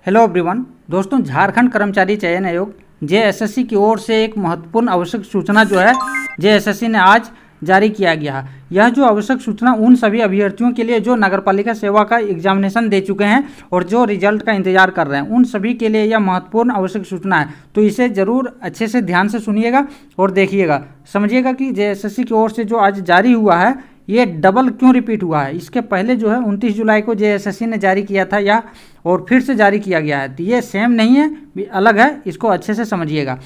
Hello everyone. दोस्तों, झारखंड कर्मचारी चयन आयोग जेएसएससी की ओर से एक महत्वपूर्ण आवश्यक सूचना जो है जेएसएससी ने आज जारी किया गया है। यह जो आवश्यक सूचना उन सभी अभ्यर्थियों के लिए जो नगरपालिका सेवा का एग्जामिनेशन दे चुके हैं और जो रिजल्ट का इंतजार कर रहे हैं, उन सभी के लिए यह महत्वपूर्ण आवश्यक सूचना है। तो इसे जरूर अच्छे से ध्यान से सुनिएगा और देखिएगा, समझिएगा कि जेएसएससी की ओर से जो आज जारी हुआ है ये डबल क्यों रिपीट हुआ है। इसके पहले जो है 29 जुलाई को जेएसएससी ने जारी किया था यह, और फिर से जारी किया गया है। तो ये सेम नहीं है, अलग है, इसको अच्छे से समझिएगा।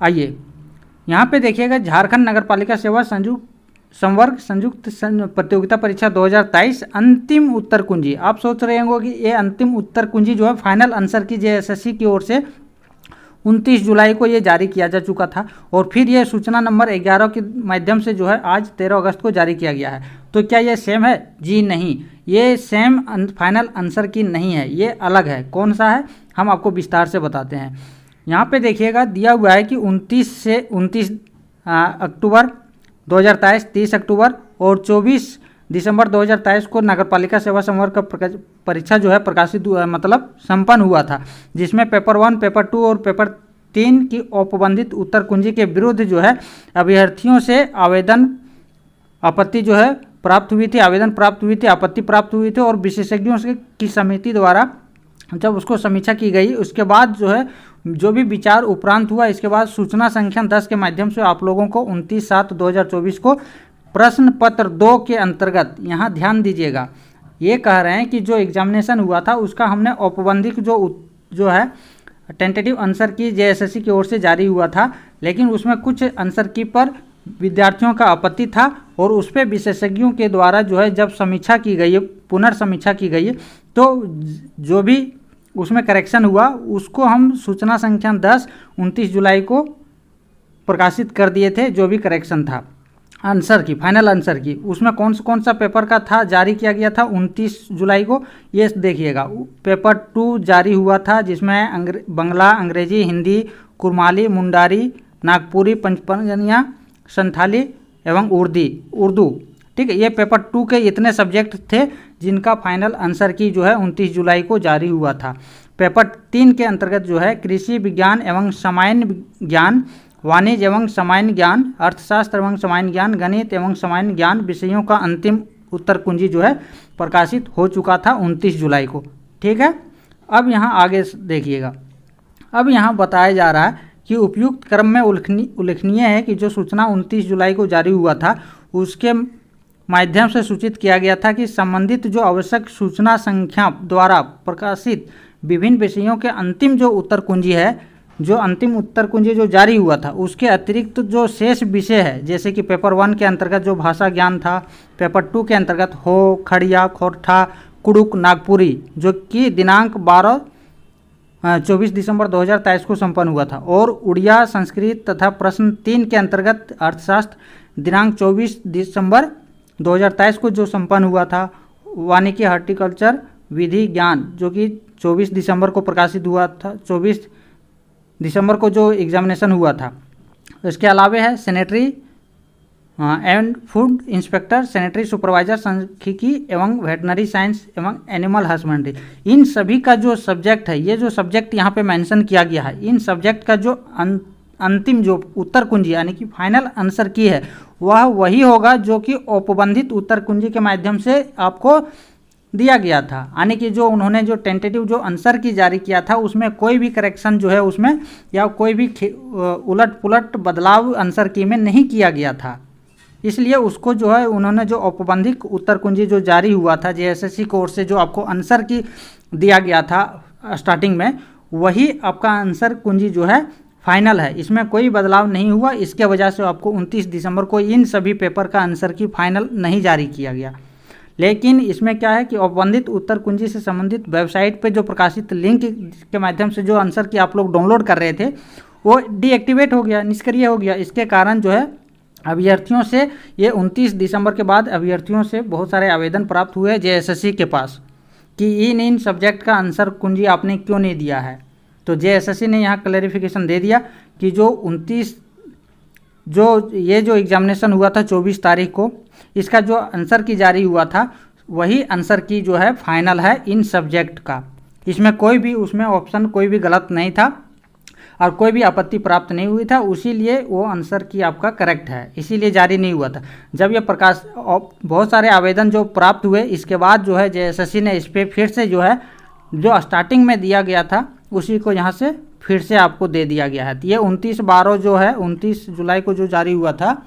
आइए यहाँ पे देखिएगा, झारखंड नगरपालिका सेवा संवर्ग संयुक्त प्रतियोगिता परीक्षा 2023 अंतिम उत्तर कुंजी। आप सोच रहे होंगे कि ये अंतिम उत्तर कुंजी जो है फाइनल आंसर की जेएसएससी की ओर से 29 जुलाई को ये जारी किया जा चुका था, और फिर ये सूचना नंबर 11 के माध्यम से जो है आज 13 अगस्त को जारी किया गया है। तो क्या ये सेम है? जी नहीं, ये सेम फाइनल आंसर की नहीं है, ये अलग है। कौन सा है हम आपको विस्तार से बताते हैं। यहाँ पे देखिएगा दिया हुआ है कि 29 अक्टूबर 2023, 30 अक्टूबर और 24 दिसंबर 2023 को नगरपालिका सेवा संवर्ग का परीक्षा जो है प्रकाशित हुआ, मतलब संपन्न हुआ था, जिसमें पेपर 1, पेपर 2 और पेपर 3 की औपबंधित उत्तर कुंजी के विरुद्ध जो है अभ्यर्थियों से आपत्ति जो है प्राप्त हुई थी, आवेदन प्राप्त हुई थी, आपत्ति प्राप्त हुई थी, और विशेषज्ञों की समिति द्वारा जब उसको समीक्षा की गई, उसके बाद जो है जो भी विचार उपरांत हुआ, इसके बाद सूचना संख्या 10 के माध्यम से आप लोगों को 29/7/2024 को प्रश्न पत्र 2 के अंतर्गत, यहाँ ध्यान दीजिएगा, ये कह रहे हैं कि जो एग्जामिनेशन हुआ था उसका हमने औपबंधिक जो है टेंटेटिव आंसर की जेएसएससी की ओर से जारी हुआ था, लेकिन उसमें कुछ आंसर की पर विद्यार्थियों का आपत्ति था, और उस पर विशेषज्ञों के द्वारा जो है जब समीक्षा की गई, पुनर्समीक्षा की गई, तो जो भी उसमें करेक्शन हुआ उसको हम सूचना संख्या 10 29 जुलाई को प्रकाशित कर दिए थे। जो भी करेक्शन था आंसर की, फाइनल आंसर की, उसमें कौन सा पेपर का था जारी किया गया था 29 जुलाई को, ये देखिएगा। पेपर 2 जारी हुआ था, जिसमें बंगला, अंग्रेजी, हिंदी, कुरमाली, मुंडारी, नागपुरी, पंचपनिया, संथाली एवं उर्दू। ठीक है, ये पेपर 2 के इतने सब्जेक्ट थे जिनका फाइनल आंसर की जो है 29 जुलाई को जारी हुआ था। पेपर 3 के अंतर्गत जो है कृषि विज्ञान एवं सामान्य ज्ञान, वाणिज्य एवं सामान्य ज्ञान, अर्थशास्त्र एवं सामान्य ज्ञान, गणित एवं सामान्य ज्ञान विषयों का अंतिम उत्तर कुंजी जो है प्रकाशित हो चुका था 29 जुलाई को। ठीक है, अब यहाँ आगे देखिएगा। अब यहाँ बताया जा रहा है कि उपयुक्त क्रम में उल्लेखनीय है कि जो सूचना 29 जुलाई को जारी हुआ था उसके माध्यम से सूचित किया गया था कि संबंधित जो आवश्यक सूचना संख्या द्वारा प्रकाशित विभिन्न विषयों के अंतिम जो उत्तर कुंजी है, जो अंतिम उत्तर कुंजी जो जारी हुआ था, उसके अतिरिक्त जो शेष विषय है, जैसे कि पेपर 1 के अंतर्गत जो भाषा ज्ञान था, पेपर 2 के अंतर्गत हो, खड़िया, खोरठा, कुड़ुक, नागपुरी, जो कि दिनांक 24 दिसंबर 2023 को संपन्न हुआ था, और उड़िया, संस्कृत तथा प्रश्न 3 के अंतर्गत अर्थशास्त्र दिनांक 24 दिसंबर 2023 को जो संपन्न हुआ था। वानिकी, हॉर्टिकल्चर, विधि ज्ञान जो कि 24 दिसंबर को प्रकाशित हुआ था, 24 दिसंबर को जो एग्जामिनेशन हुआ था। इसके अलावा है sanitary and food inspector, sanitary supervisor, सांख्यिकी एवं वेटनरी साइंस एवं एनिमल हस्बेंड्री। इन सभी का जो सब्जेक्ट है, ये जो सब्जेक्ट यहाँ पे मेंशन किया गया है, इन सब्जेक्ट का जो अंतिम जो उत्तर कुंजी यानी कि फाइनल आंसर की है, वह वही होगा जो कि औपबंधित उत्तर कुंजी के माध्यम से आपको दिया गया था। यानी कि जो उन्होंने जो टेंटेटिव जो आंसर की जारी किया था उसमें कोई भी करेक्शन जो है उसमें, या कोई भी उलट पुलट बदलाव आंसर की में नहीं किया गया था। इसलिए उसको जो है उन्होंने जो औपबंधिक उत्तर कुंजी जो जारी हुआ था जेएसएससी की ओर से, जो आपको आंसर की दिया गया था स्टार्टिंग में, वही आपका आंसर कुंजी जो है फाइनल है, इसमें कोई बदलाव नहीं हुआ। इसके वजह से आपको 29 दिसंबर को इन सभी पेपर का आंसर की फाइनल नहीं जारी किया गया। लेकिन इसमें क्या है कि औपबंधित उत्तर कुंजी से संबंधित वेबसाइट पे जो प्रकाशित लिंक के माध्यम से जो आंसर की आप लोग डाउनलोड कर रहे थे वो डीएक्टिवेट हो गया, निष्क्रिय हो गया। इसके कारण जो है अभ्यर्थियों से ये 29 दिसंबर के बाद अभ्यर्थियों से बहुत सारे आवेदन प्राप्त हुए जेएसएससी के पास कि इन सब्जेक्ट का आंसर कुंजी आपने क्यों नहीं दिया है। तो जेएसएससी ने यहाँ क्लैरिफिकेशन दे दिया कि जो 29 ये जो एग्जामिनेशन हुआ था 24 तारीख को, इसका जो आंसर की जारी हुआ था वही आंसर की जो है फाइनल है इन सब्जेक्ट का। इसमें कोई भी उसमें ऑप्शन कोई भी गलत नहीं था और कोई भी आपत्ति प्राप्त नहीं हुई था, इसीलिए वो आंसर की आपका करेक्ट है, इसीलिए जारी नहीं हुआ था। जब ये प्रकाश बहुत सारे आवेदन जो प्राप्त हुए, इसके बाद जो है जेएसएससी ने इस पर फिर से जो है जो स्टार्टिंग में दिया गया था उसी को यहाँ से फिर से आपको दे दिया गया है। तो ये 29/12 जो है 29 जुलाई को जो जारी हुआ था,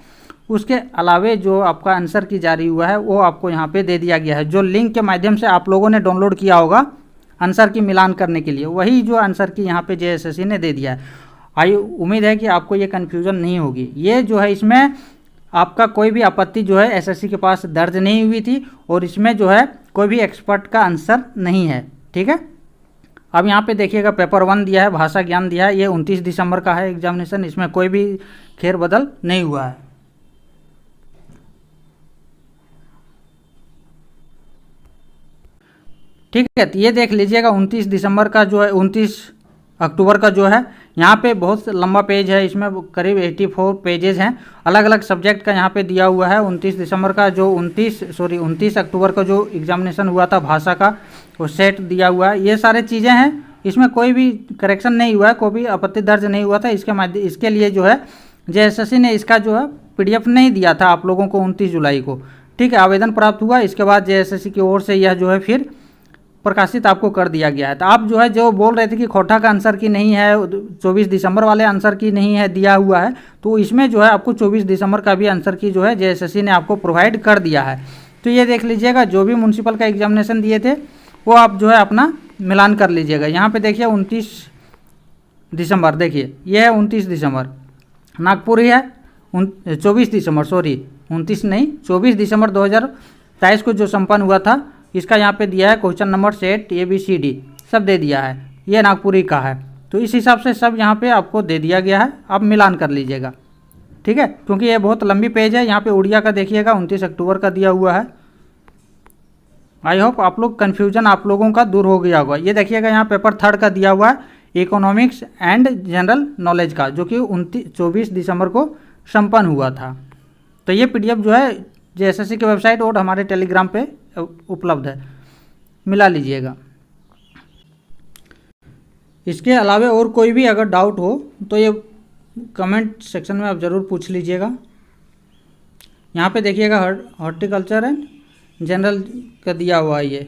उसके अलावे जो आपका आंसर की जारी हुआ है वो आपको यहाँ पे दे दिया गया है। जो लिंक के माध्यम से आप लोगों ने डाउनलोड किया होगा आंसर की मिलान करने के लिए, वही जो आंसर की यहाँ पे जेएसएससी ने दे दिया है। आई उम्मीद है कि आपको ये कन्फ्यूज़न नहीं होगी। ये जो है इसमें आपका कोई भी आपत्ति जो है एसएससी के पास दर्ज नहीं हुई थी और इसमें जो है कोई भी एक्सपर्ट का आंसर नहीं है, ठीक है। अब यहाँ पे देखिएगा पेपर 1 दिया है, भाषा ज्ञान दिया है, ये 29 दिसंबर का है एग्जामिनेशन, इसमें कोई भी खेर बदल नहीं हुआ है। ठीक है, तो ये देख लीजिएगा 29 दिसंबर का जो है 29 अक्टूबर का जो है यहाँ पे बहुत लंबा पेज है, इसमें करीब 84 पेजेस हैं, अलग अलग सब्जेक्ट का यहाँ पे दिया हुआ है। 29 दिसंबर का जो 29 अक्टूबर का जो एग्जामिनेशन हुआ था भाषा का, वो सेट दिया हुआ है। ये सारे चीज़ें हैं, इसमें कोई भी करेक्शन नहीं हुआ है, कोई भी आपत्ति दर्ज नहीं हुआ था। इसके लिए जो है जेएसएससी ने इसका जो है PDF नहीं दिया था आप लोगों को 29 जुलाई को, ठीक है। आवेदन प्राप्त हुआ, इसके बाद जेएसएससी की ओर से यह जो है फिर प्रकाशित आपको कर दिया गया है। तो आप जो है जो बोल रहे थे कि खोटा का आंसर की नहीं है, 24 दिसंबर वाले आंसर की नहीं है दिया हुआ है, तो इसमें जो है आपको 24 दिसंबर का भी आंसर की जो है जेएसएससी ने आपको प्रोवाइड कर दिया है। तो ये देख लीजिएगा, जो भी म्यूनसिपल का एग्जामिनेशन दिए थे वो आप जो है अपना मिलान कर लीजिएगा। यहाँ पे देखिए 29 दिसंबर, देखिए ये है 29 दिसंबर, नागपुर ही है 24 दिसंबर, सॉरी 29 नहीं 24 दिसंबर 2023 को जो संपन्न हुआ था, इसका यहाँ पे दिया है क्वेश्चन नंबर सेट ABCD सब दे दिया है, ये नागपुरी का है। तो इस हिसाब से सब यहाँ पे आपको दे दिया गया है, आप मिलान कर लीजिएगा, ठीक है। क्योंकि ये बहुत लंबी पेज है, यहाँ पे उड़िया का देखिएगा 29 अक्टूबर का दिया हुआ है। आई होप आप लोग कन्फ्यूजन आप लोगों का दूर हो गया होगा। ये देखिएगा यहाँ पेपर 3 का दिया हुआ है इकोनॉमिक्स एंड जनरल नॉलेज का, जो कि 24 दिसंबर को संपन्न हुआ था। तो ये PDF जो है जेएसएससी की वेबसाइट और हमारे टेलीग्राम पे उपलब्ध है, मिला लीजिएगा। इसके अलावा और कोई भी अगर डाउट हो तो ये कमेंट सेक्शन में आप ज़रूर पूछ लीजिएगा। यहाँ पे देखिएगा हॉर्टिकल्चर एंड जनरल का दिया हुआ है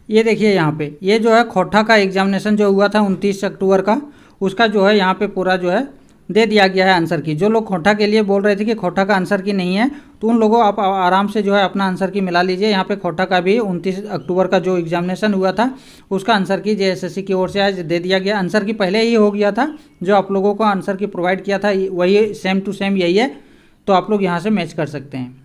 ये देखिए यहाँ पे ये जो है खोटा का एग्जामिनेशन जो हुआ था 29 अक्टूबर का, उसका जो है यहाँ पे पूरा जो है दे दिया गया है आंसर की। जो लोग खोटा के लिए बोल रहे थे कि खोटा का आंसर की नहीं है, तो उन लोगों आप आराम से जो है अपना आंसर की मिला लीजिए। यहाँ पे खोटा का भी 29 अक्टूबर का जो एग्जामिनेशन हुआ था उसका आंसर की जेएसएससी की ओर से आज दे दिया गया। आंसर की पहले ही हो गया था, जो आप लोगों को आंसर की प्रोवाइड किया था वही सेम टू सेम यही है, तो आप लोग यहाँ से मैच कर सकते हैं।